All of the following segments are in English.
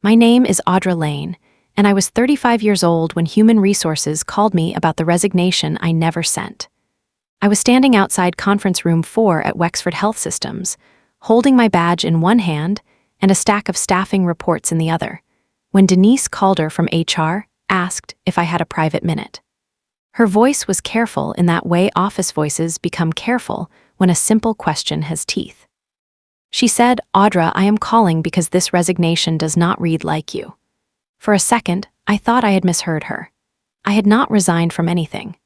My name is Audra Lane, and I was 35 years old when Human Resources called me about the resignation I never sent. I was standing outside Conference Room 4 at Wexford Health Systems, holding my badge in one hand and a stack of staffing reports in the other, when Denise Calder from HR asked if I had a private minute. Her voice was careful in that way office voices become careful when a simple question has teeth. She said, "Audra, I am calling because this resignation does not read like you." For a second, I thought I had misheard her. I had not resigned from anything.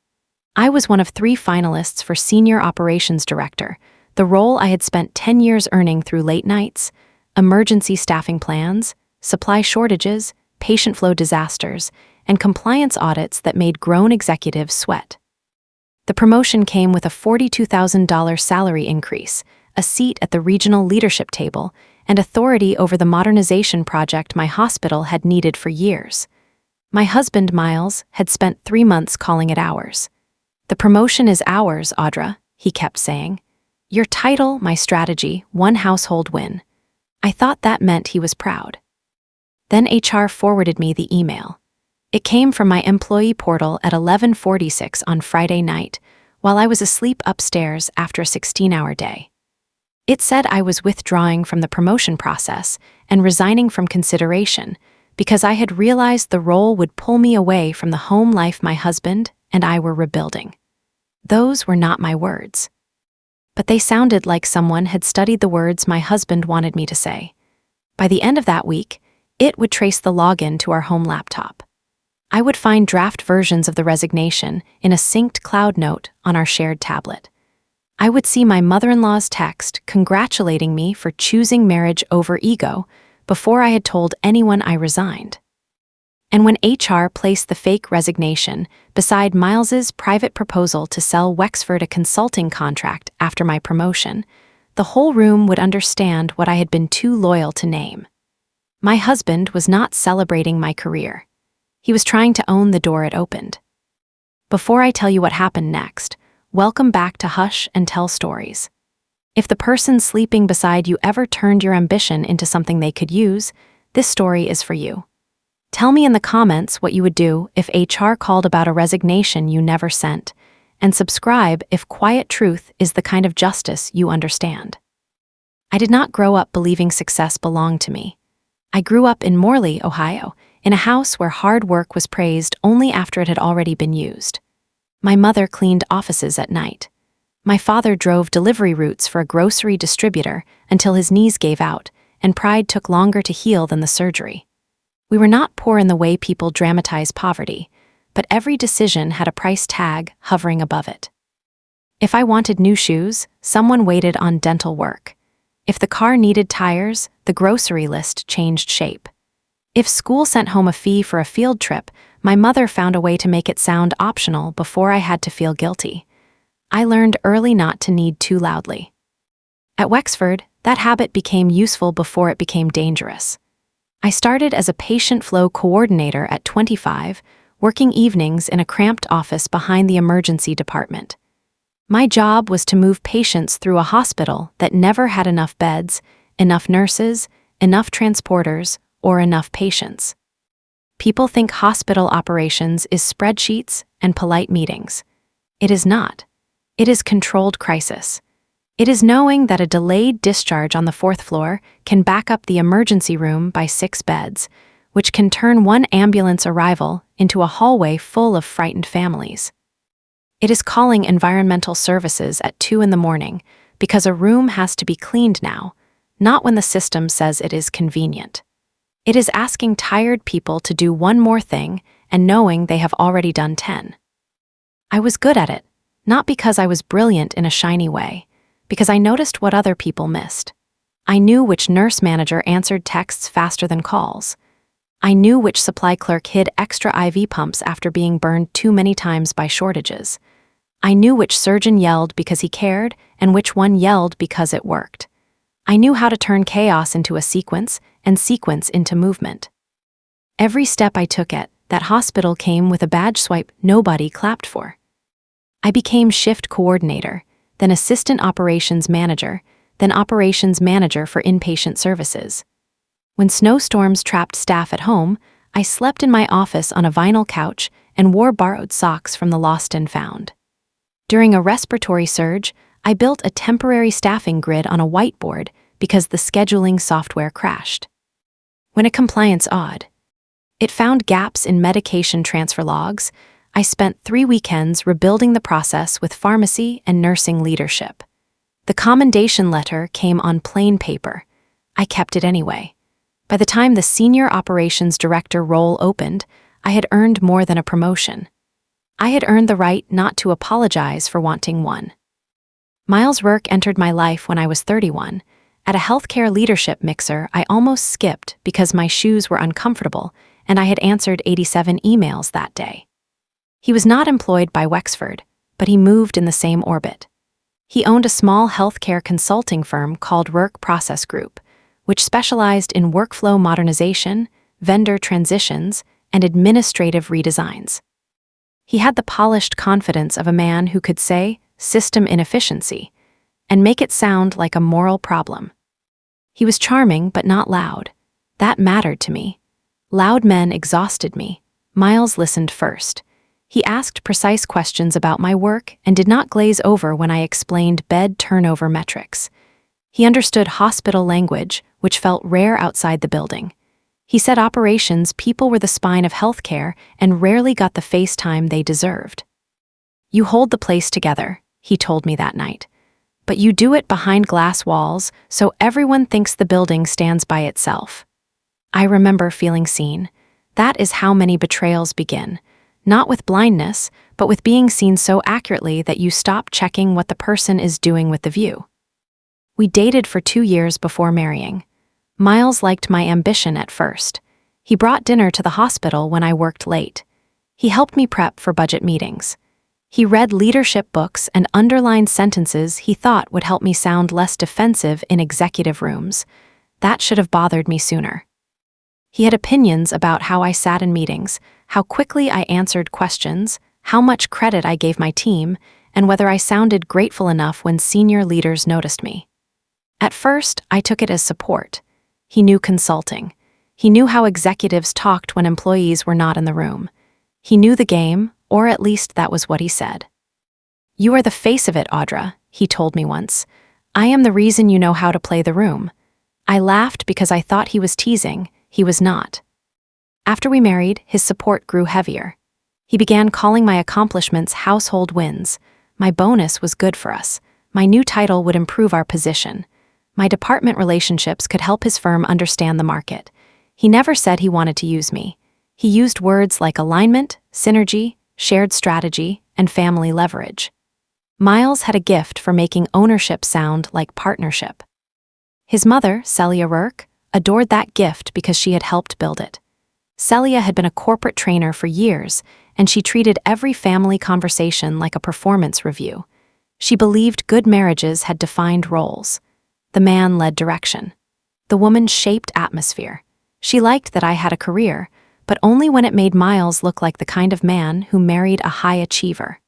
I was one of 3 finalists for Senior Operations Director, the role I had spent 10 years earning through late nights, emergency staffing plans, supply shortages, patient flow disasters, and compliance audits that made grown executives sweat. The promotion came with a $42,000 salary increase, a seat at the regional leadership table, and authority over the modernization project my hospital had needed for years. My husband, Miles, had spent 3 months calling it ours. "The promotion is ours, Audra," he kept saying. "Your title, my strategy, one household win." I thought that meant he was proud. Then HR forwarded me the email. It came from my employee portal at 11:46 on Friday night, while I was asleep upstairs after a 16-hour day. It said I was withdrawing from the promotion process and resigning from consideration because I had realized the role would pull me away from the home life my husband and I were rebuilding. Those were not my words. But they sounded like someone had studied the words my husband wanted me to say. By the end of that week, it would trace the login to our home laptop. I would find draft versions of the resignation in a synced cloud note on our shared tablet. I would see my mother-in-law's text congratulating me for choosing marriage over ego before I had told anyone I resigned. And when HR placed the fake resignation beside Miles's private proposal to sell Wexford a consulting contract after my promotion, the whole room would understand what I had been too loyal to name. My husband was not celebrating my career. He was trying to own the door it opened. Before I tell you what happened next, welcome back to Hush and Tell Stories. If the person sleeping beside you ever turned your ambition into something they could use, this story is for you. Tell me in the comments what you would do if HR called about a resignation you never sent, and subscribe if quiet truth is the kind of justice you understand. I did not grow up believing success belonged to me. I grew up in Morley, Ohio, in a house where hard work was praised only after it had already been used. My mother cleaned offices at night. My father drove delivery routes for a grocery distributor until his knees gave out, and pride took longer to heal than the surgery. We were not poor in the way people dramatize poverty, but every decision had a price tag hovering above it. If I wanted new shoes, someone waited on dental work. If the car needed tires, the grocery list changed shape. If school sent home a fee for a field trip, my mother found a way to make it sound optional before I had to feel guilty. I learned early not to need too loudly. At Wexford, that habit became useful before it became dangerous. I started as a patient flow coordinator at 25, working evenings in a cramped office behind the emergency department. My job was to move patients through a hospital that never had enough beds, enough nurses, enough transporters, or enough patients. People think hospital operations is spreadsheets and polite meetings. It is not. It is controlled crisis. It is knowing that a delayed discharge on the 4th floor can back up the emergency room by 6 beds, which can turn one ambulance arrival into a hallway full of frightened families. It is calling environmental services at 2 in the morning because a room has to be cleaned now, not when the system says it is convenient. It is asking tired people to do one more thing and knowing they have already done 10. I was good at it, not because I was brilliant in a shiny way, because I noticed what other people missed. I knew which nurse manager answered texts faster than calls. I knew which supply clerk hid extra IV pumps after being burned too many times by shortages. I knew which surgeon yelled because he cared and which one yelled because it worked. I knew how to turn chaos into a sequence and sequence into movement. Every step I took at that hospital came with a badge swipe nobody clapped for. I became shift coordinator, then assistant operations manager, then operations manager for inpatient services. When snowstorms trapped staff at home, I slept in my office on a vinyl couch and wore borrowed socks from the lost and found. During a respiratory surge, I built a temporary staffing grid on a whiteboard because the scheduling software crashed. When a compliance audit, it found gaps in medication transfer logs, I spent 3 weekends rebuilding the process with pharmacy and nursing leadership. The commendation letter came on plain paper. I kept it anyway. By the time the senior operations director role opened, I had earned more than a promotion. I had earned the right not to apologize for wanting one. Miles' work entered my life when I was 31. At a healthcare leadership mixer, I almost skipped because my shoes were uncomfortable and I had answered 87 emails that day. He was not employed by Wexford, but he moved in the same orbit. He owned a small healthcare consulting firm called Work Process Group, which specialized in workflow modernization, vendor transitions, and administrative redesigns. He had the polished confidence of a man who could say, "system inefficiency," and make it sound like a moral problem. He was charming but not loud. That mattered to me. Loud men exhausted me. Miles listened first. He asked precise questions about my work and did not glaze over when I explained bed turnover metrics. He understood hospital language, which felt rare outside the building. He said operations people were the spine of healthcare and rarely got the face time they deserved. "You hold the place together," he told me that night. "But you do it behind glass walls so everyone thinks the building stands by itself." I remember feeling seen. That is how many betrayals begin. Not with blindness, but with being seen so accurately that you stop checking what the person is doing with the view. We dated for 2 years before marrying. Miles liked my ambition at first. He brought dinner to the hospital when I worked late. He helped me prep for budget meetings. He read leadership books and underlined sentences he thought would help me sound less defensive in executive rooms. That should have bothered me sooner. He had opinions about how I sat in meetings, how quickly I answered questions, how much credit I gave my team, and whether I sounded grateful enough when senior leaders noticed me. At first, I took it as support. He knew consulting. He knew how executives talked when employees were not in the room. He knew the game, or at least that was what he said. "You are the face of it, Audra," he told me once. "I am the reason you know how to play the room." I laughed because I thought he was teasing. He was not. After we married, his support grew heavier. He began calling my accomplishments household wins. My bonus was good for us. My new title would improve our position. My department relationships could help his firm understand the market. He never said he wanted to use me. He used words like alignment, synergy, shared strategy, and family leverage. Miles had a gift for making ownership sound like partnership. His mother, Celia Rourke, adored that gift because she had helped build it. Celia had been a corporate trainer for years, and she treated every family conversation like a performance review. She believed good marriages had defined roles. The man led direction. The woman shaped atmosphere. She liked that I had a career, but only when it made Miles look like the kind of man who married a high achiever.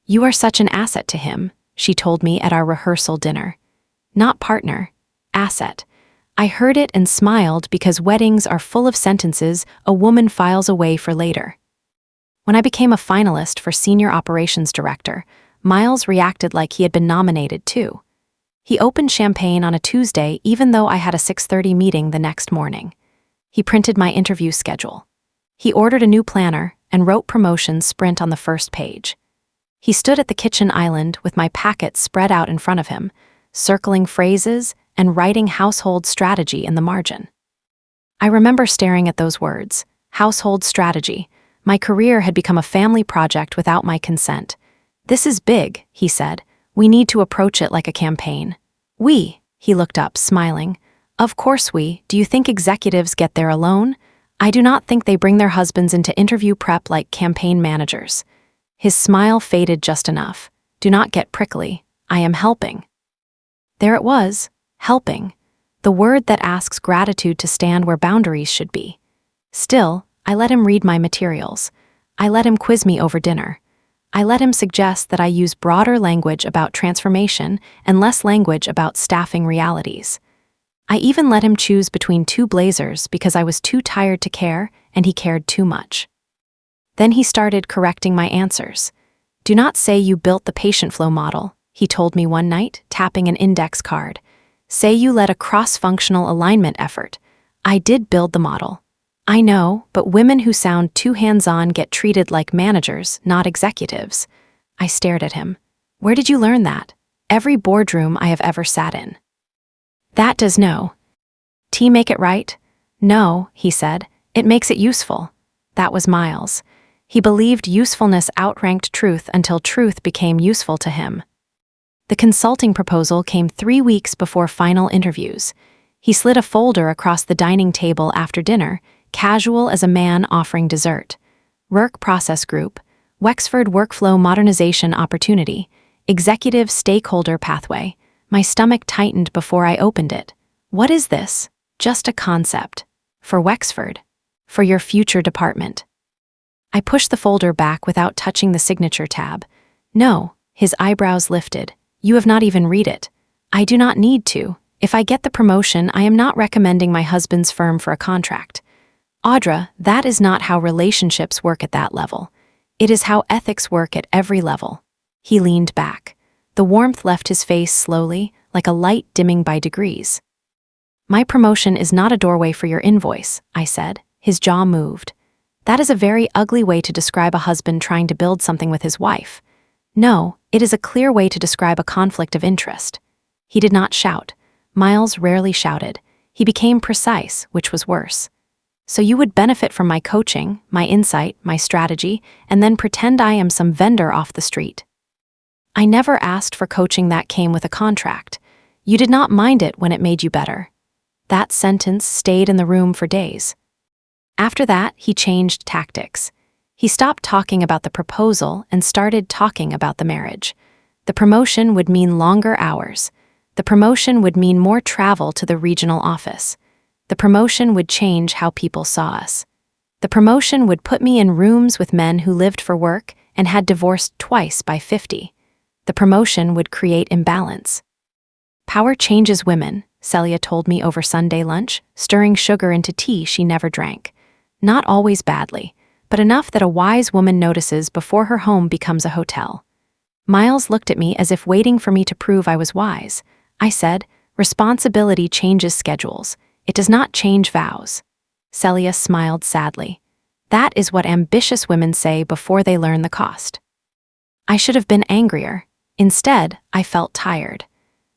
"You are such an asset to him," she told me at our rehearsal dinner. Not partner, asset. I heard it and smiled because weddings are full of sentences a woman files away for later. When I became a finalist for Senior Operations Director, Miles reacted like he had been nominated too. He opened champagne on a Tuesday even though I had a 6:30 meeting the next morning. He printed my interview schedule. He ordered a new planner and wrote promotions sprint on the first page. He stood at the kitchen island with my packets spread out in front of him, circling phrases and writing household strategy in the margin. I remember staring at those words, household strategy. My career had become a family project without my consent. "This is big," he said. "We need to approach it like a campaign." "We?" He looked up, smiling. "Of course we. Do you think executives get there alone? I do not think they bring their husbands into interview prep like campaign managers." His smile faded just enough. "Do not get prickly. I am helping." There it was, helping. The word that asks gratitude to stand where boundaries should be. Still, I let him read my materials. I let him quiz me over dinner. I let him suggest that I use broader language about transformation and less language about staffing realities. I even let him choose between two blazers because I was too tired to care and he cared too much. Then he started correcting my answers. "Do not say you built the patient flow model," he told me one night, tapping an index card. "Say you led a cross-functional alignment effort. I did build the model." "I know, but women who sound too hands-on get treated like managers, not executives." I stared at him. "Where did you learn that?" "Every boardroom I have ever sat in." "That does no. T make it right?" "No," he said. "It makes it useful." That was Miles. He believed usefulness outranked truth until truth became useful to him. The consulting proposal came 3 weeks before final interviews. He slid a folder across the dining table after dinner, casual as a man offering dessert. "Work Process Group, Wexford Workflow Modernization Opportunity, Executive Stakeholder Pathway." My stomach tightened before I opened it. "What is this?" "Just a concept. For Wexford. For your future department." I pushed the folder back without touching the signature tab. "No," his eyebrows lifted. "You have not even read it." "I do not need to. If I get the promotion, I am not recommending my husband's firm for a contract." "Audra, that is not how relationships work at that level. It is how ethics work at every level." He leaned back. The warmth left his face slowly, like a light dimming by degrees. "My promotion is not a doorway for your invoice," I said. His jaw moved. "That is a very ugly way to describe a husband trying to build something with his wife." "No, it is a clear way to describe a conflict of interest." He did not shout. Miles rarely shouted. He became precise, which was worse. "So you would benefit from my coaching, my insight, my strategy, and then pretend I am some vendor off the street." "I never asked for coaching that came with a contract. You did not mind it when it made you better." That sentence stayed in the room for days. After that, he changed tactics. He stopped talking about the proposal and started talking about the marriage. The promotion would mean longer hours. The promotion would mean more travel to the regional office. The promotion would change how people saw us. The promotion would put me in rooms with men who lived for work and had divorced twice by 50. The promotion would create imbalance. "Power changes women," Celia told me over Sunday lunch, stirring sugar into tea she never drank. "Not always badly, but enough that a wise woman notices before her home becomes a hotel." Miles looked at me as if waiting for me to prove I was wise. I said, "Responsibility changes schedules. It does not change vows." Celia smiled sadly. "That is what ambitious women say before they learn the cost." I should have been angrier. Instead, I felt tired.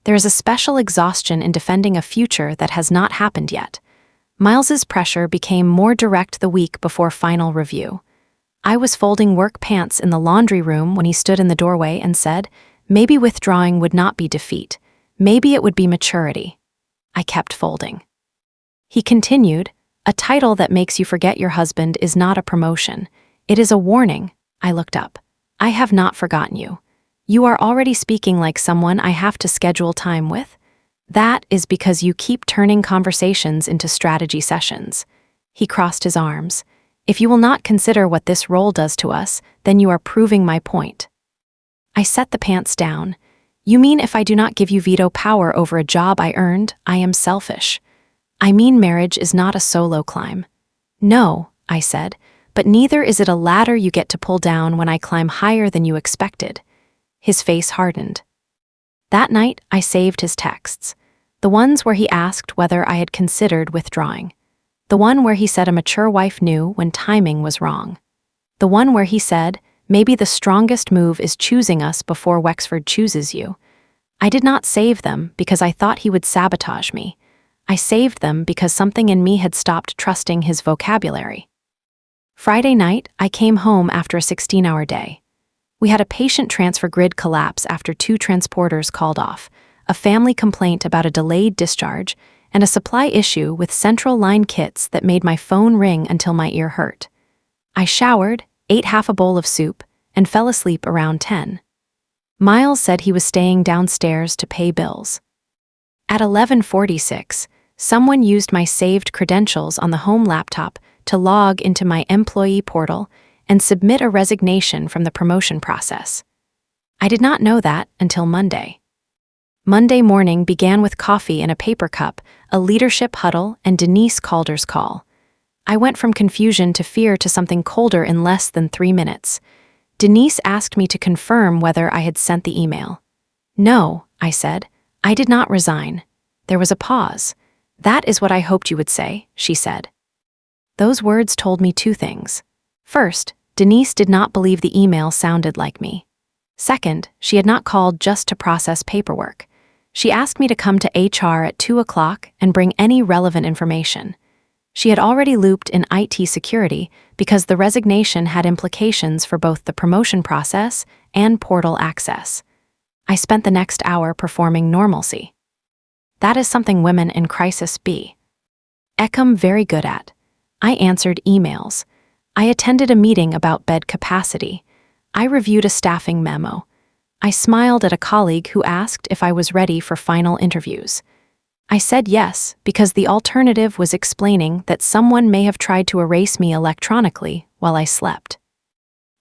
There is a special exhaustion in defending a future that has not happened yet. Miles's pressure became more direct the week before final review. I was folding work pants in the laundry room when he stood in the doorway and said, "Maybe withdrawing would not be defeat. Maybe it would be maturity." I kept folding. He continued, "A title that makes you forget your husband is not a promotion. It is a warning." I looked up. "I have not forgotten you. You are already speaking like someone I have to schedule time with." "That is because you keep turning conversations into strategy sessions." He crossed his arms. "If you will not consider what this role does to us, then you are proving my point." I set the pants down. "You mean if I do not give you veto power over a job I earned, I am selfish?" "I mean marriage is not a solo climb." "No," I said, "but neither is it a ladder you get to pull down when I climb higher than you expected." His face hardened. That night, I saved his texts. The ones where he asked whether I had considered withdrawing. The one where he said a mature wife knew when timing was wrong. The one where he said, "Maybe the strongest move is choosing us before Wexford chooses you." I did not save them because I thought he would sabotage me. I saved them because something in me had stopped trusting his vocabulary. Friday night, I came home after a 16-hour day. We had a patient transfer grid collapse after 2 transporters called off, a family complaint about a delayed discharge, and a supply issue with central line kits that made my phone ring until my ear hurt. I showered, ate half a bowl of soup, and fell asleep around 10. Miles said he was staying downstairs to pay bills. At 11:46, someone used my saved credentials on the home laptop to log into my employee portal and submit a resignation from the promotion process. I did not know that until Monday. Monday morning began with coffee in a paper cup, a leadership huddle, and Denise Calder's call. I went from confusion to fear to something colder in less than 3 minutes. Denise asked me to confirm whether I had sent the email. No, I said. I did not resign. There was a pause. That is what I hoped you would say, she said. Those words told me 2 things. First, Denise did not believe the email sounded like me. Second, she had not called just to process paperwork. She asked me to come to HR at 2 o'clock and bring any relevant information. She had already looped in IT security because the resignation had implications for both the promotion process and portal access. I spent the next hour performing normalcy. That is something women in crisis become very good at. I answered emails. I attended a meeting about bed capacity. I reviewed a staffing memo. I smiled at a colleague who asked if I was ready for final interviews. I said yes because the alternative was explaining that someone may have tried to erase me electronically while I slept.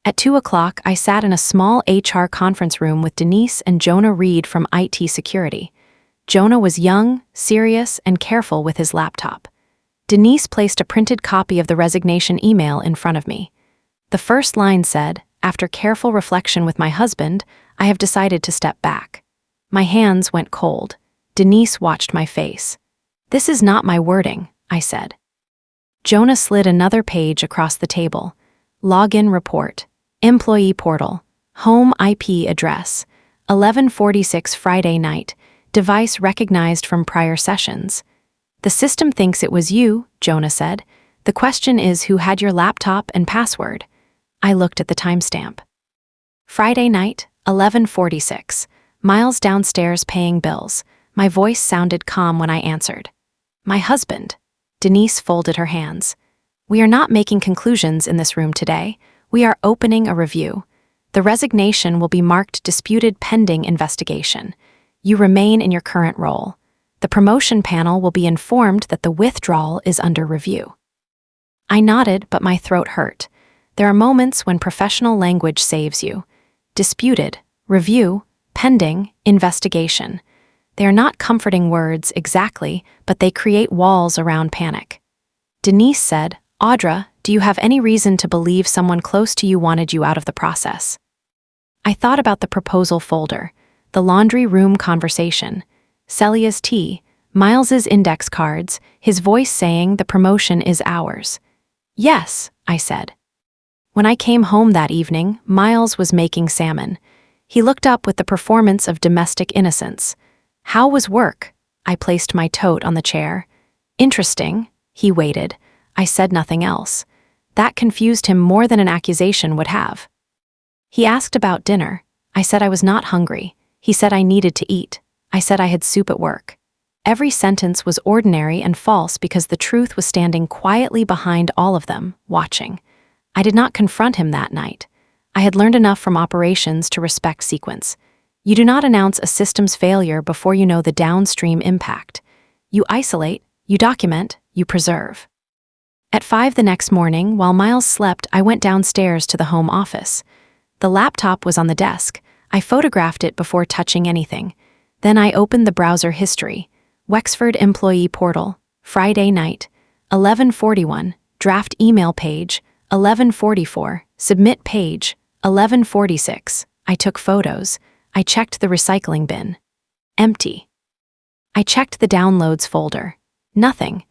At 2 o'clock, I sat in a small HR conference room with Denise and Jonah Reed from IT security. Jonah was young, serious, and careful with his laptop. Denise placed a printed copy of the resignation email in front of me. The first line said, "After careful reflection with my husband, I have decided to step back." My hands went cold. Denise watched my face. "This is not my wording," I said. Jonah slid another page across the table. Login report, employee portal, home IP address, 11:46 Friday night, device recognized from prior sessions. "The system thinks it was you," Jonah said. "The question is who had your laptop and password." I looked at the timestamp. Friday night, 11:46. Miles downstairs paying bills. My voice sounded calm when I answered. "My husband." Denise folded her hands. "We are not making conclusions in this room today. We are opening a review. The resignation will be marked disputed pending investigation. You remain in your current role. The promotion panel will be informed that the withdrawal is under review." I nodded, but my throat hurt. There are moments when professional language saves you. Disputed, review, pending, investigation. They are not comforting words exactly, but they create walls around panic. Denise said, "Audra, do you have any reason to believe someone close to you wanted you out of the process?" I thought about the proposal folder, the laundry room conversation, Celia's tea, Miles's index cards, his voice saying the promotion is ours. "Yes," I said. When I came home that evening, Miles was making salmon. He looked up with the performance of domestic innocence. "How was work?" I placed my tote on the chair. "Interesting." He waited. I said nothing else. That confused him more than an accusation would have. He asked about dinner. I said I was not hungry. He said I needed to eat. I said I had soup at work. Every sentence was ordinary and false because the truth was standing quietly behind all of them, watching. I did not confront him that night. I had learned enough from operations to respect sequence. You do not announce a system's failure before you know the downstream impact. You isolate, you document, you preserve. At 5 the next morning, while Miles slept, I went downstairs to the home office. The laptop was on the desk. I photographed it before touching anything. Then I opened the browser history. Wexford Employee Portal, Friday night, 11:41, draft email page, 11:44, submit page, 11:46. I took photos. I checked the recycling bin. Empty. I checked the downloads folder. Nothing.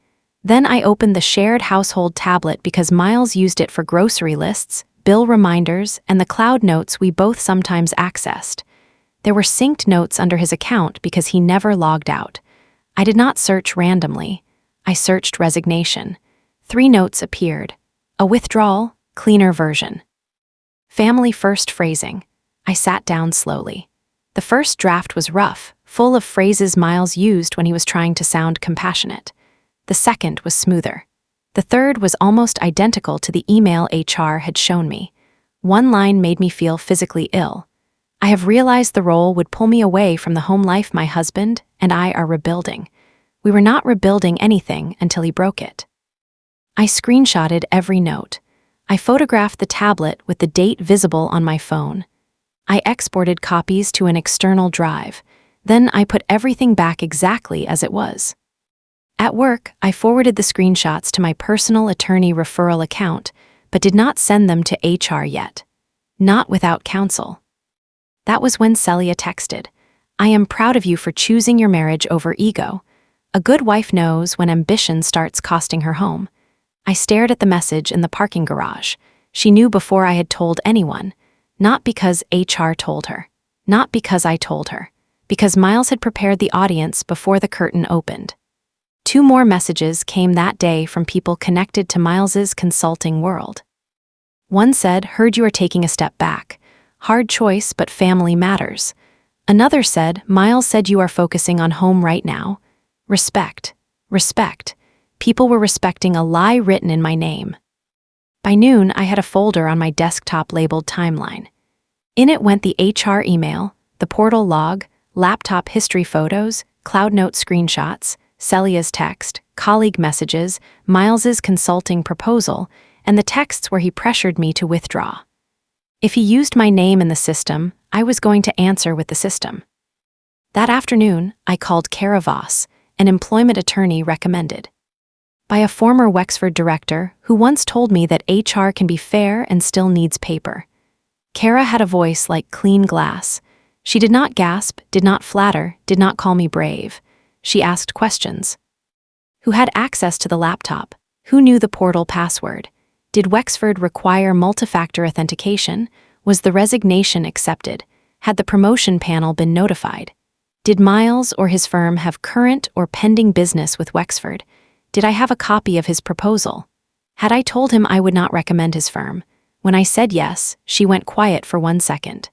Then I opened the shared household tablet because Miles used it for grocery lists, bill reminders, and the cloud notes we both sometimes accessed. There were synced notes under his account because he never logged out. I did not search randomly. I searched resignation. 3 notes appeared. A withdrawal, cleaner version. Family first phrasing. I sat down slowly. The first draft was rough, full of phrases Miles used when he was trying to sound compassionate. The second was smoother. The third was almost identical to the email HR had shown me. One line made me feel physically ill. I have realized the role would pull me away from the home life my husband and I are rebuilding. We were not rebuilding anything until he broke it. I screenshotted every note. I photographed the tablet with the date visible on my phone. I exported copies to an external drive. Then I put everything back exactly as it was. At work, I forwarded the screenshots to my personal attorney referral account, but did not send them to HR yet. Not without counsel. That was when Celia texted, "I am proud of you for choosing your marriage over ego. A good wife knows when ambition starts costing her home." I stared at the message in the parking garage. She knew before I had told anyone. Not because HR told her. Not because I told her. Because Miles had prepared the audience before the curtain opened. 2 more messages came that day from people connected to Miles's consulting world. One said, "Heard you are taking a step back. Hard choice, but family matters." Another said, "Miles said you are focusing on home right now. Respect. Respect." People were respecting a lie written in my name. By noon, I had a folder on my desktop labeled Timeline. In it went the HR email, the portal log, laptop history photos, CloudNote screenshots, Celia's text, colleague messages, Miles's consulting proposal, and the texts where he pressured me to withdraw. If he used my name in the system, I was going to answer with the system. That afternoon, I called Kara Voss, an employment attorney recommended by a former Wexford director who once told me that HR can be fair and still needs paper. Kara had a voice like clean glass. She did not gasp, did not flatter, did not call me brave. She asked questions. Who had access to the laptop? Who knew the portal password? Did Wexford require multi-factor authentication? Was the resignation accepted? Had the promotion panel been notified? Did Miles or his firm have current or pending business with Wexford? Did I have a copy of his proposal? Had I told him I would not recommend his firm? When I said yes, she went quiet for 1 second.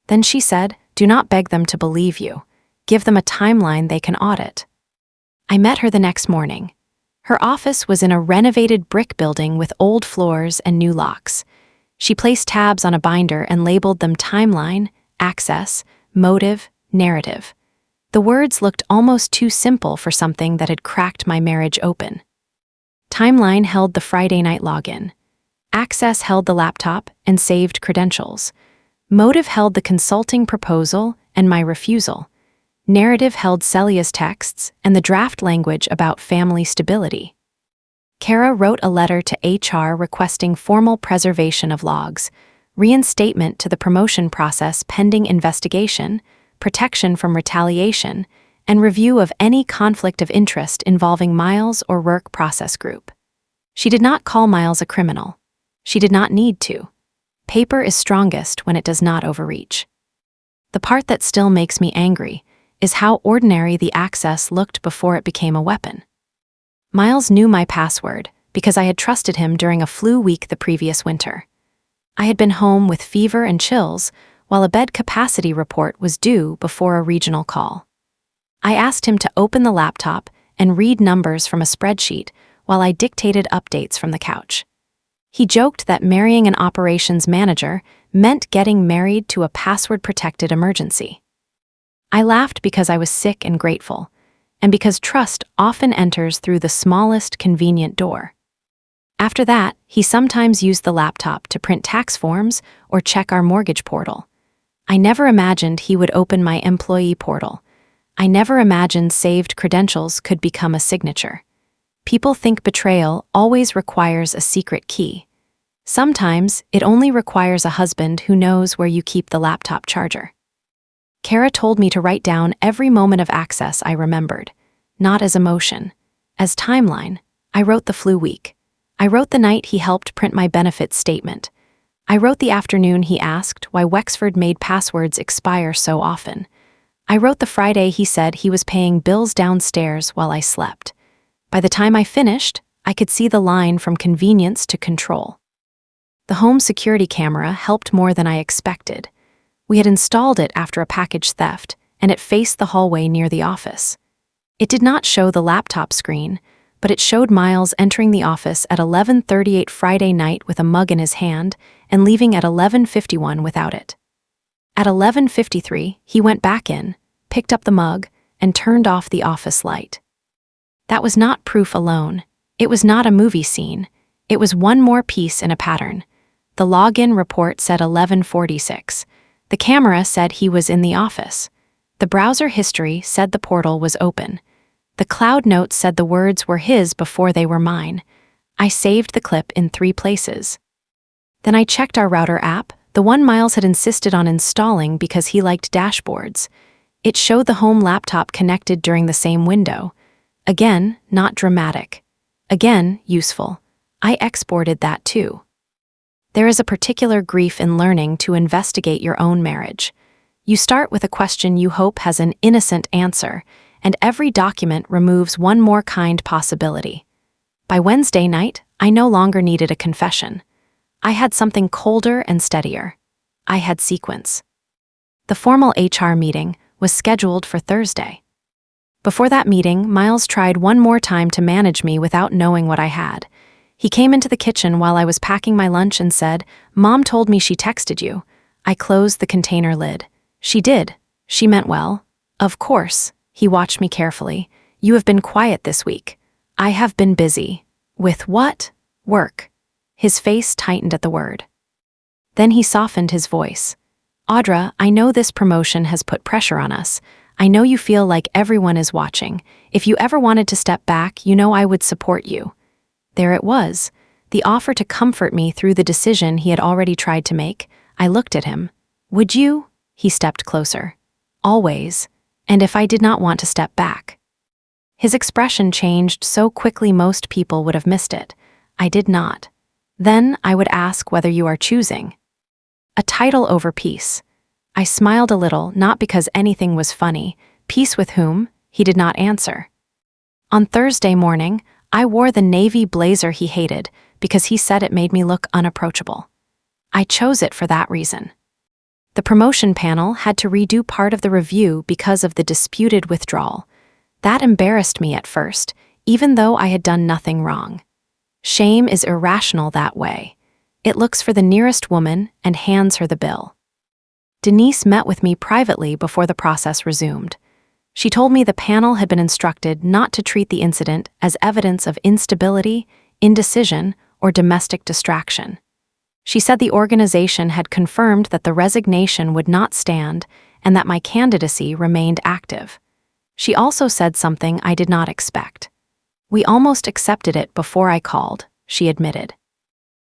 Then she said, "Do not beg them to believe you. Give them a timeline they can audit." I met her the next morning. Her office was in a renovated brick building with old floors and new locks. She placed tabs on a binder and labeled them Timeline, Access, Motive, Narrative. The words looked almost too simple for something that had cracked my marriage open. Timeline held the Friday night login. Access held the laptop and saved credentials. Motive held the consulting proposal and my refusal. Narrative held Celia's texts and the draft language about family stability. Kara wrote a letter to HR requesting formal preservation of logs, reinstatement to the promotion process pending investigation, protection from retaliation, and review of any conflict of interest involving Miles or work process group. She did not call Miles a criminal. She did not need to. Paper is strongest when it does not overreach. The part that still makes me angry is how ordinary the access looked before it became a weapon. Miles knew my password because I had trusted him during a flu week the previous winter. I had been home with fever and chills while a bed capacity report was due before a regional call. I asked him to open the laptop and read numbers from a spreadsheet while I dictated updates from the couch. He joked that marrying an operations manager meant getting married to a password-protected emergency. I laughed because I was sick and grateful, and because trust often enters through the smallest convenient door. After that, he sometimes used the laptop to print tax forms or check our mortgage portal. I never imagined he would open my employee portal. I never imagined saved credentials could become a signature. People think betrayal always requires a secret key. Sometimes it only requires a husband who knows where you keep the laptop charger. Kara told me to write down every moment of access I remembered, not as emotion. As timeline, I wrote the flu week. I wrote the night he helped print my benefits statement. I wrote the afternoon he asked why Wexford made passwords expire so often. I wrote the Friday he said he was paying bills downstairs while I slept. By the time I finished, I could see the line from convenience to control. The home security camera helped more than I expected. We had installed it after a package theft, and it faced the hallway near the office. It did not show the laptop screen, but it showed Miles entering the office at 11:38 Friday night with a mug in his hand and leaving at 11:51 without it. At 11:53, he went back in, picked up the mug, and turned off the office light. That was not proof alone. It was not a movie scene. It was one more piece in a pattern. The login report said 11:46. The camera said he was in the office. The browser history said the portal was open. The cloud notes said the words were his before they were mine. I saved the clip in 3 places. Then I checked our router app, the one Miles had insisted on installing because he liked dashboards. It showed the home laptop connected during the same window. Again, not dramatic. Again, useful. I exported that too. There is a particular grief in learning to investigate your own marriage. You start with a question you hope has an innocent answer, and every document removes one more kind possibility. By Wednesday night, I no longer needed a confession. I had something colder and steadier. I had sequence. The formal HR meeting was scheduled for Thursday. Before that meeting, Miles tried one more time to manage me without knowing what I had. He came into the kitchen while I was packing my lunch and said, "Mom told me she texted you." I closed the container lid. "She did. She meant well." "Of course." He watched me carefully. "You have been quiet this week." "I have been busy." "With what?" "Work." His face tightened at the word. Then he softened his voice. "Audra, I know this promotion has put pressure on us. I know you feel like everyone is watching. If you ever wanted to step back, you know I would support you." There it was, the offer to comfort me through the decision he had already tried to make. I looked at him. "Would you?" He stepped closer. "Always. And if I did not want to step back?" His expression changed so quickly most people would have missed it. I did not. "Then I would ask whether you are choosing a title over peace." I smiled a little, not because anything was funny. "Peace with whom?" He did not answer. On Thursday morning, I wore the navy blazer he hated because he said it made me look unapproachable. I chose it for that reason. The promotion panel had to redo part of the review because of the disputed withdrawal. That embarrassed me at first, even though I had done nothing wrong. Shame is irrational that way. It looks for the nearest woman and hands her the bill. Denise met with me privately before the process resumed. She told me the panel had been instructed not to treat the incident as evidence of instability, indecision, or domestic distraction. She said the organization had confirmed that the resignation would not stand and that my candidacy remained active. She also said something I did not expect. "We almost accepted it before I called," she admitted.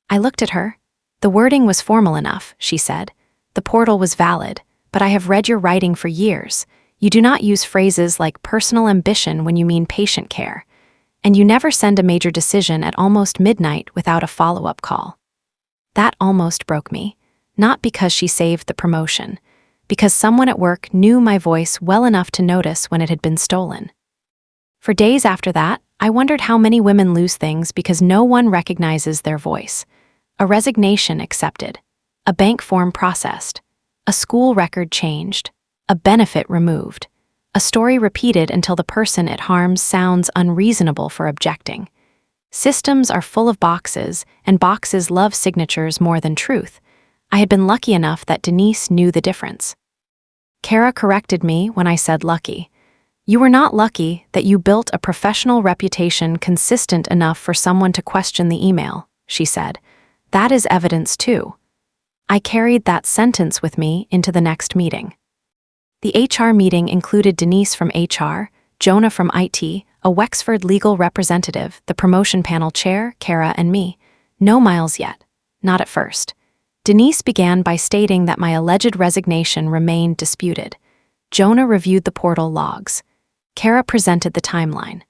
I looked at her. "The wording was formal enough," she said. "The portal was valid, but I have read your writing for years. You do not use phrases like personal ambition when you mean patient care. And you never send a major decision at almost midnight without a follow-up call." That almost broke me, not because she saved the promotion, because someone at work knew my voice well enough to notice when it had been stolen. For days after that, I wondered how many women lose things because no one recognizes their voice. A resignation accepted, a bank form processed, a school record changed, a benefit removed, a story repeated until the person it harms sounds unreasonable for objecting. Systems are full of boxes, and boxes love signatures more than truth. I had been lucky enough that Denise knew the difference. Kara corrected me when I said lucky. "You were not lucky that you built a professional reputation consistent enough for someone to question the email," she said. "That is evidence too." I carried that sentence with me into the next meeting. The HR meeting included Denise from HR, Jonah from IT, a Wexford legal representative, the promotion panel chair, Kara, and me. No Miles yet. Not at first. Denise began by stating that my alleged resignation remained disputed. Jonah reviewed the portal logs. Kara presented the timeline.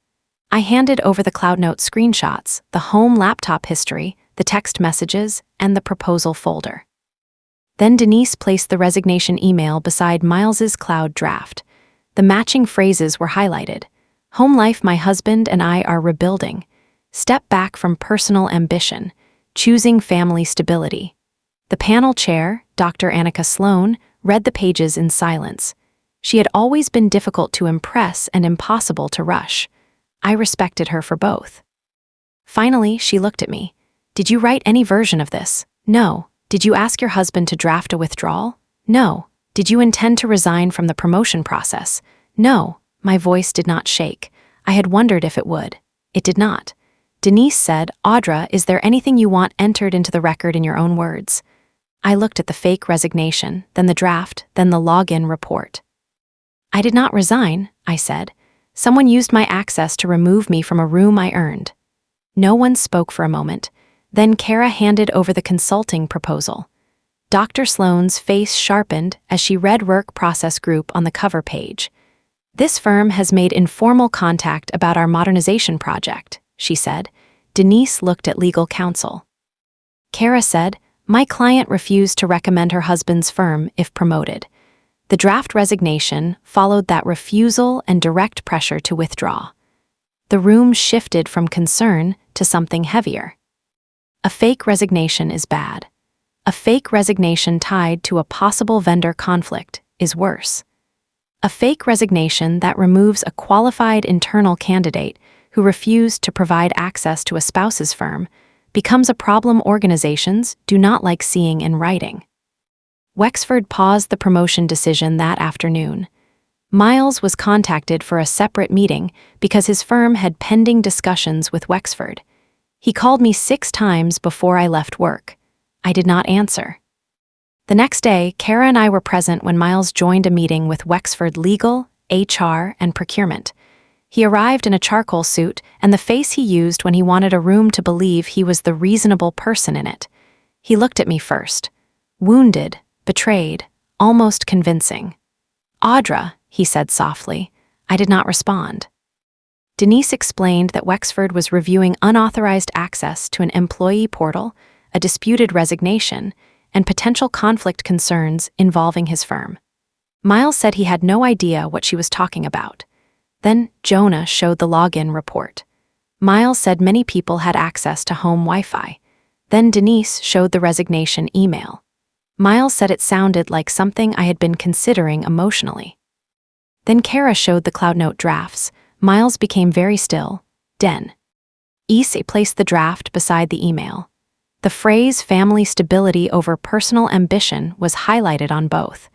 I handed over the CloudNote screenshots, the home laptop history, the text messages, and the proposal folder. Then Denise placed the resignation email beside Miles's cloud draft. The matching phrases were highlighted. "Home life my husband and I are rebuilding. Step back from personal ambition. Choosing family stability." The panel chair, Dr. Annika Sloan, read the pages in silence. She had always been difficult to impress and impossible to rush. I respected her for both. Finally, she looked at me. "Did you write any version of this?" "No." "Did you ask your husband to draft a withdrawal?" "No." "Did you intend to resign from the promotion process?" "No." My voice did not shake. I had wondered if it would. It did not. Denise said, "Audra, is there anything you want entered into the record in your own words?" I looked at the fake resignation, then the draft, then the login report. I did not resign, I said. Someone used my access to remove me from a room I earned. No one spoke for a moment. Then Kara handed over the consulting proposal. Dr. Sloane's face sharpened as she read Work Process Group on the cover page. This firm has made informal contact about our modernization project, she said. Denise looked at legal counsel. Kara said, my client refused to recommend her husband's firm if promoted. The draft resignation followed that refusal and direct pressure to withdraw. The room shifted from concern to something heavier. A fake resignation is bad. A fake resignation tied to a possible vendor conflict is worse. A fake resignation that removes a qualified internal candidate who refused to provide access to a spouse's firm becomes a problem organizations do not like seeing in writing. Wexford paused the promotion decision that afternoon. Miles was contacted for a separate meeting because his firm had pending discussions with Wexford. He called me 6 times before I left work. I did not answer. The next day, Kara and I were present when Miles joined a meeting with Wexford Legal, HR, and Procurement. He arrived in a charcoal suit and the face he used when he wanted a room to believe he was the reasonable person in it. He looked at me first. Wounded, betrayed, almost convincing. Audra, he said softly. I did not respond. Denise explained that Wexford was reviewing unauthorized access to an employee portal, a disputed resignation, and potential conflict concerns involving his firm. Miles said he had no idea what she was talking about. Then Jonah showed the login report. Miles said many people had access to home Wi-Fi. Then Denise showed the resignation email. Miles said it sounded like something I had been considering emotionally. Then Kara showed the CloudNote drafts. Miles became very still. Den. Issa placed the draft beside the email. The phrase family stability over personal ambition was highlighted on both.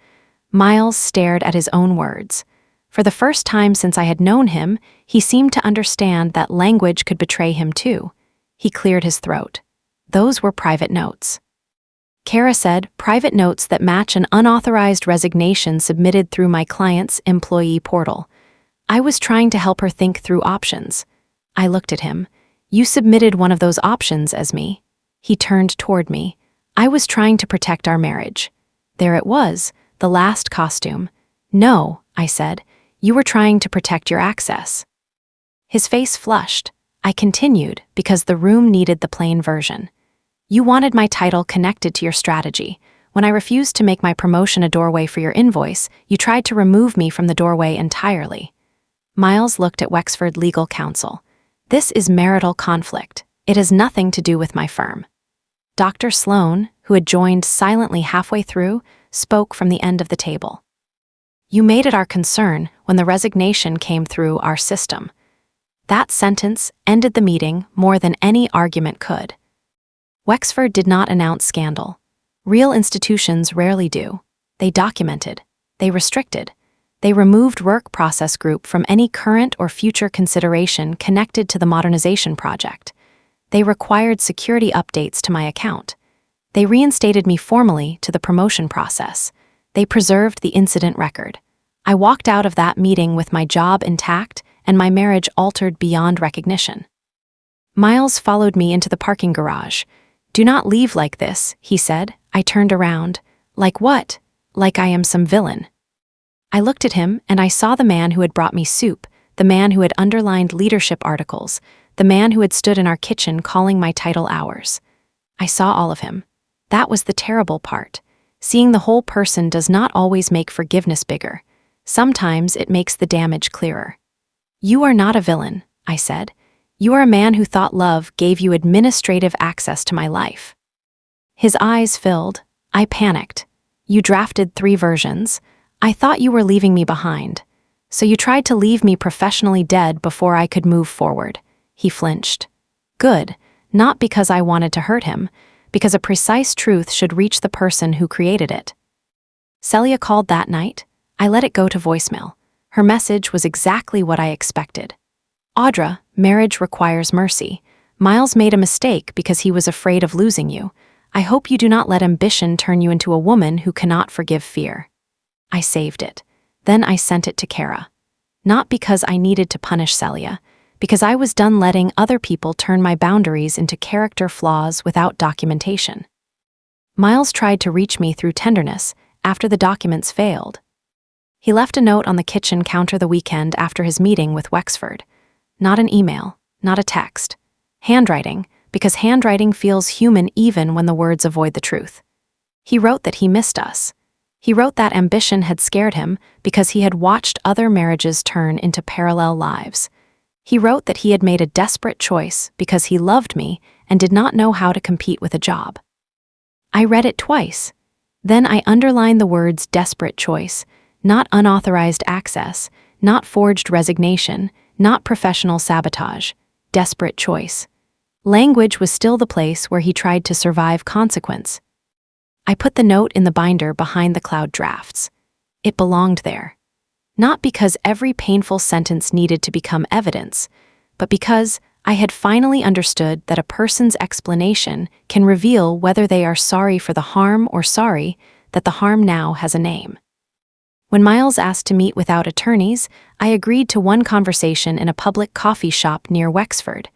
Miles stared at his own words. For the first time since I had known him, he seemed to understand that language could betray him too. He cleared his throat. Those were private notes. Kara said, private notes that match an unauthorized resignation submitted through my client's employee portal. I was trying to help her think through options. I looked at him. You submitted one of those options as me. He turned toward me. I was trying to protect our marriage. There it was, the last costume. No, I said. You were trying to protect your access. His face flushed. I continued because the room needed the plain version. You wanted my title connected to your strategy. When I refused to make my promotion a doorway for your invoice, you tried to remove me from the doorway entirely. Miles looked at Wexford Legal Counsel. This is marital conflict. It has nothing to do with my firm. Dr. Sloane, who had joined silently halfway through, spoke from the end of the table. You made it our concern when the resignation came through our system. That sentence ended the meeting more than any argument could. Wexford did not announce scandal. Real institutions rarely do. They documented. They restricted. They removed Work Process Group from any current or future consideration connected to the modernization project. They required security updates to my account. They reinstated me formally to the promotion process. They preserved the incident record. I walked out of that meeting with my job intact and my marriage altered beyond recognition. Miles followed me into the parking garage. Do not leave like this, he said. I turned around. Like what? Like I am some villain. I looked at him and I saw the man who had brought me soup, the man who had underlined leadership articles, the man who had stood in our kitchen calling my title ours. I saw all of him. That was the terrible part. Seeing the whole person does not always make forgiveness bigger. Sometimes it makes the damage clearer. You are not a villain, I said. You are a man who thought love gave you administrative access to my life. His eyes filled. I panicked. You drafted 3 versions. I thought you were leaving me behind. So you tried to leave me professionally dead before I could move forward. He flinched. Good, not because I wanted to hurt him, because a precise truth should reach the person who created it. Celia called that night. I let it go to voicemail. Her message was exactly what I expected. Audra, marriage requires mercy. Miles made a mistake because he was afraid of losing you. I hope you do not let ambition turn you into a woman who cannot forgive fear. I saved it. Then I sent it to Kara. Not because I needed to punish Celia, because I was done letting other people turn my boundaries into character flaws without documentation. Miles tried to reach me through tenderness after the documents failed. He left a note on the kitchen counter the weekend after his meeting with Wexford. Not an email, not a text. Handwriting, because handwriting feels human even when the words avoid the truth. He wrote that he missed us. He wrote that ambition had scared him because he had watched other marriages turn into parallel lives. He wrote that he had made a desperate choice because he loved me and did not know how to compete with a job. I read it twice. Then I underlined the words desperate choice, not unauthorized access, not forged resignation, not professional sabotage, desperate choice. Language was still the place where he tried to survive consequence. I put the note in the binder behind the cloud drafts. It belonged there. Not because every painful sentence needed to become evidence, but because I had finally understood that a person's explanation can reveal whether they are sorry for the harm or sorry that the harm now has a name. When Miles asked to meet without attorneys, I agreed to one conversation in a public coffee shop near Wexford.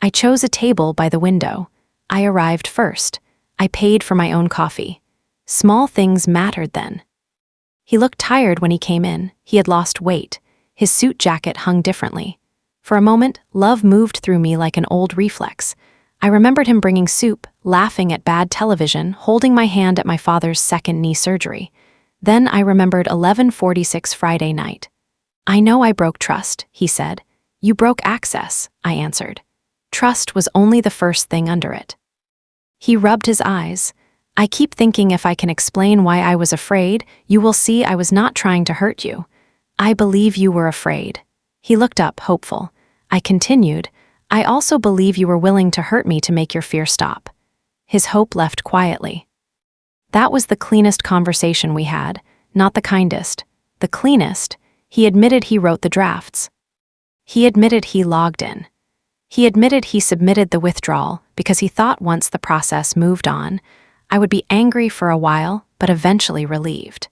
I chose a table by the window. I arrived first. I paid for my own coffee. Small things mattered then. He looked tired when he came in. He had lost weight. His suit jacket hung differently. For a moment, love moved through me like an old reflex. I remembered him bringing soup, laughing at bad television, holding my hand at my father's second knee surgery. Then I remembered 11:46 Friday night. "I know I broke trust," he said. "You broke access," I answered. Trust was only the first thing under it. He rubbed his eyes. "I keep thinking if I can explain why I was afraid, you will see I was not trying to hurt you. I believe you were afraid." He looked up, hopeful. I continued, "I also believe you were willing to hurt me to make your fear stop." His hope left quietly. That was the cleanest conversation we had, not the kindest. The cleanest. He admitted he wrote the drafts. He admitted he logged in. He admitted he submitted the withdrawal because he thought once the process moved on, I would be angry for a while, but eventually relieved.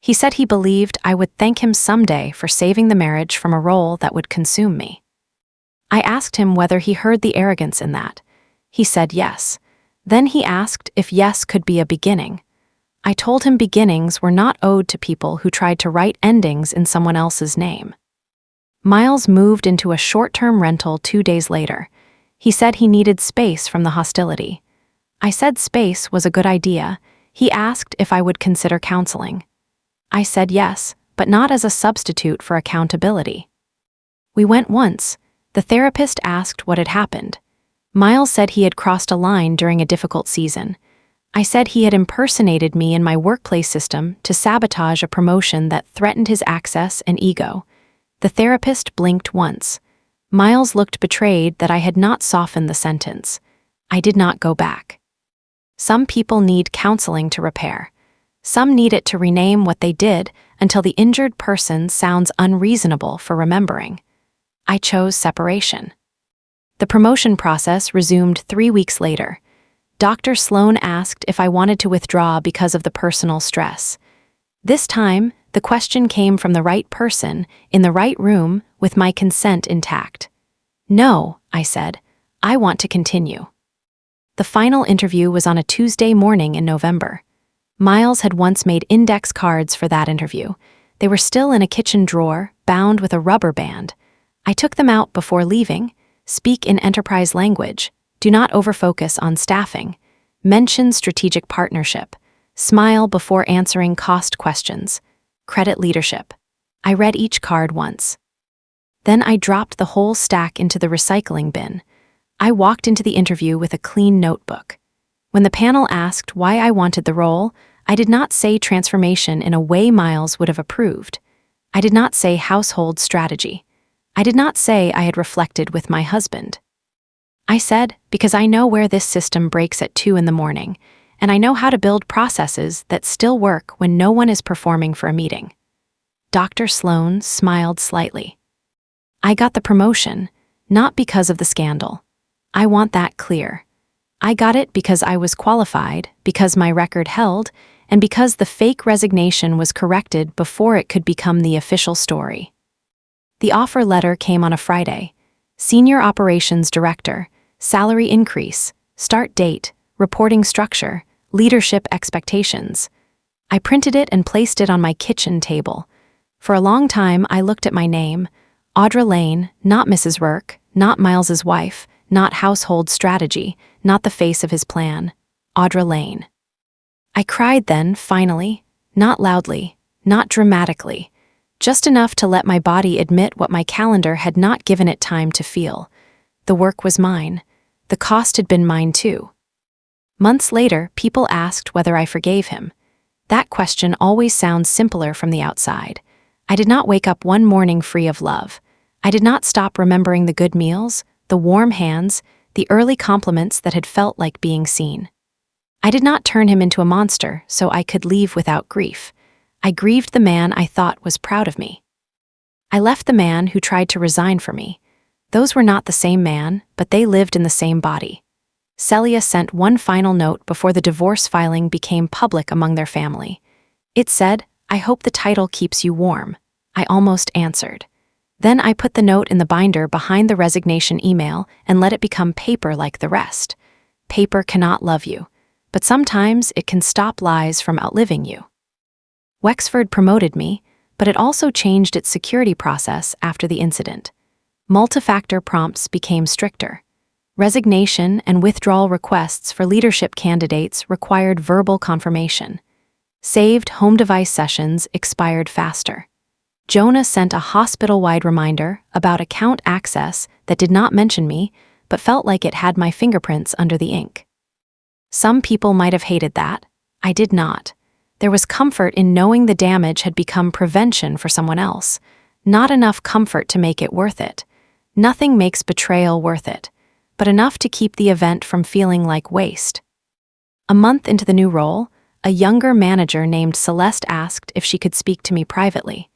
He said he believed I would thank him someday for saving the marriage from a role that would consume me. I asked him whether he heard the arrogance in that. He said yes. Then he asked if yes could be a beginning. I told him beginnings were not owed to people who tried to write endings in someone else's name. Miles moved into a short-term rental 2 days later. He said he needed space from the hostility. I said space was a good idea. He asked if I would consider counseling. I said yes, but not as a substitute for accountability. We went once. The therapist asked what had happened. Miles said he had crossed a line during a difficult season. I said he had impersonated me in my workplace system to sabotage a promotion that threatened his access and ego. The therapist blinked once. Miles looked betrayed that I had not softened the sentence. I did not go back. Some people need counseling to repair. Some need it to rename what they did until the injured person sounds unreasonable for remembering. I chose separation. The promotion process resumed 3 weeks later. Dr. Sloan asked if I wanted to withdraw because of the personal stress. This time, the question came from the right person, in the right room, with my consent intact. "No," I said. "I want to continue." The final interview was on a Tuesday morning in November. Miles had once made index cards for that interview. They were still in a kitchen drawer, bound with a rubber band. I took them out before leaving. Speak in enterprise language. Do not overfocus on staffing. Mention strategic partnership. Smile before answering cost questions. Credit leadership. I read each card once. Then I dropped the whole stack into the recycling bin. I walked into the interview with a clean notebook. When the panel asked why I wanted the role, I did not say transformation in a way Miles would have approved. I did not say household strategy. I did not say I had reflected with my husband. I said, because I know where this system breaks at 2 in the morning, and I know how to build processes that still work when no one is performing for a meeting. Dr. Sloan smiled slightly. I got the promotion, not because of the scandal. I want that clear. I got it because I was qualified, because my record held, and because the fake resignation was corrected before it could become the official story. The offer letter came on a Friday. Senior Operations Director, salary increase, start date, reporting structure, leadership expectations. I printed it and placed it on my kitchen table. For a long time, I looked at my name, Audra Lane, not Mrs. Rourke, not Miles's wife, not household strategy, not the face of his plan. Audra Lane. I cried then, finally, not loudly, not dramatically, just enough to let my body admit what my calendar had not given it time to feel. The work was mine. The cost had been mine too. Months later, people asked whether I forgave him. That question always sounds simpler from the outside. I did not wake up one morning free of love. I did not stop remembering the good meals, the warm hands, the early compliments that had felt like being seen. I did not turn him into a monster so I could leave without grief. I grieved the man I thought was proud of me. I left the man who tried to resign for me. Those were not the same man, but they lived in the same body. Celia sent one final note before the divorce filing became public among their family. It said, "I hope the title keeps you warm." I almost answered. Then I put the note in the binder behind the resignation email and let it become paper like the rest. Paper cannot love you, but sometimes it can stop lies from outliving you. Wexford promoted me, but it also changed its security process after the incident. Multi-factor prompts became stricter. Resignation and withdrawal requests for leadership candidates required verbal confirmation. Saved home device sessions expired faster. Jonah sent a hospital-wide reminder about account access that did not mention me, but felt like it had my fingerprints under the ink. Some people might have hated that. I did not. There was comfort in knowing the damage had become prevention for someone else. Not enough comfort to make it worth it. Nothing makes betrayal worth it, but enough to keep the event from feeling like waste. A month into the new role, a younger manager named Celeste asked if she could speak to me privately.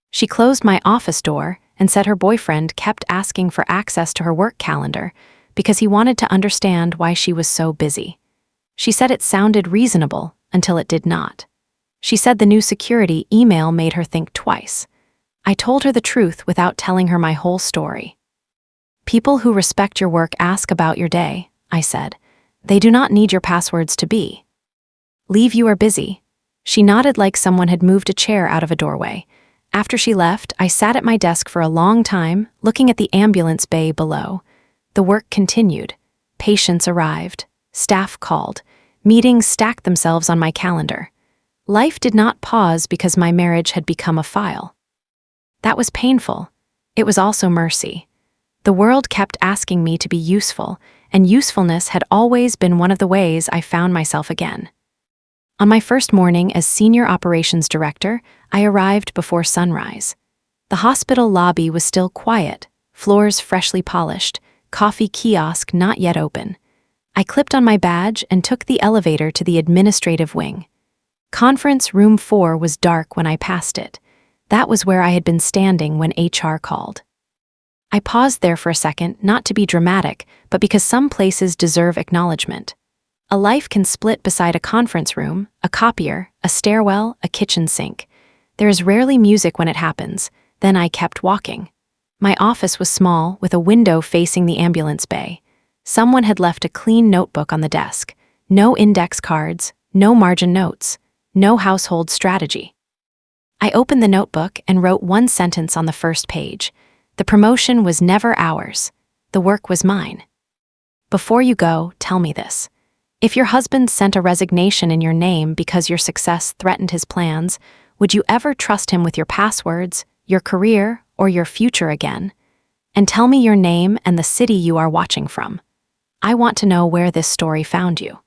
She closed my office door and said her boyfriend kept asking for access to her work calendar because he wanted to understand why she was so busy. She said it sounded reasonable until it did not. She said the new security email made her think twice. I told her the truth without telling her my whole story. People who respect your work ask about your day, I said. They do not need your passwords to be. Leave, you are busy. She nodded like someone had moved a chair out of a doorway. After she left, I sat at my desk for a long time, looking at the ambulance bay below. The work continued. Patients arrived. Staff called. Meetings stacked themselves on my calendar. Life did not pause because my marriage had become a file. That was painful. It was also mercy. The world kept asking me to be useful, and usefulness had always been one of the ways I found myself again. On my first morning as Senior Operations Director, I arrived before sunrise. The hospital lobby was still quiet, floors freshly polished, coffee kiosk not yet open. I clipped on my badge and took the elevator to the administrative wing. Conference room 4 was dark when I passed it. That was where I had been standing when HR called. I paused there for a second, not to be dramatic, but because some places deserve acknowledgement. A life can split beside a conference room, a copier, a stairwell, a kitchen sink. There is rarely music when it happens. Then I kept walking. My office was small, with a window facing the ambulance bay. Someone had left a clean notebook on the desk. No index cards, no margin notes, no household strategy. I opened the notebook and wrote one sentence on the first page. The promotion was never ours. The work was mine. Before you go, tell me this. If your husband sent a resignation in your name because your success threatened his plans, would you ever trust him with your passwords, your career, or your future again? And tell me your name and the city you are watching from. I want to know where this story found you.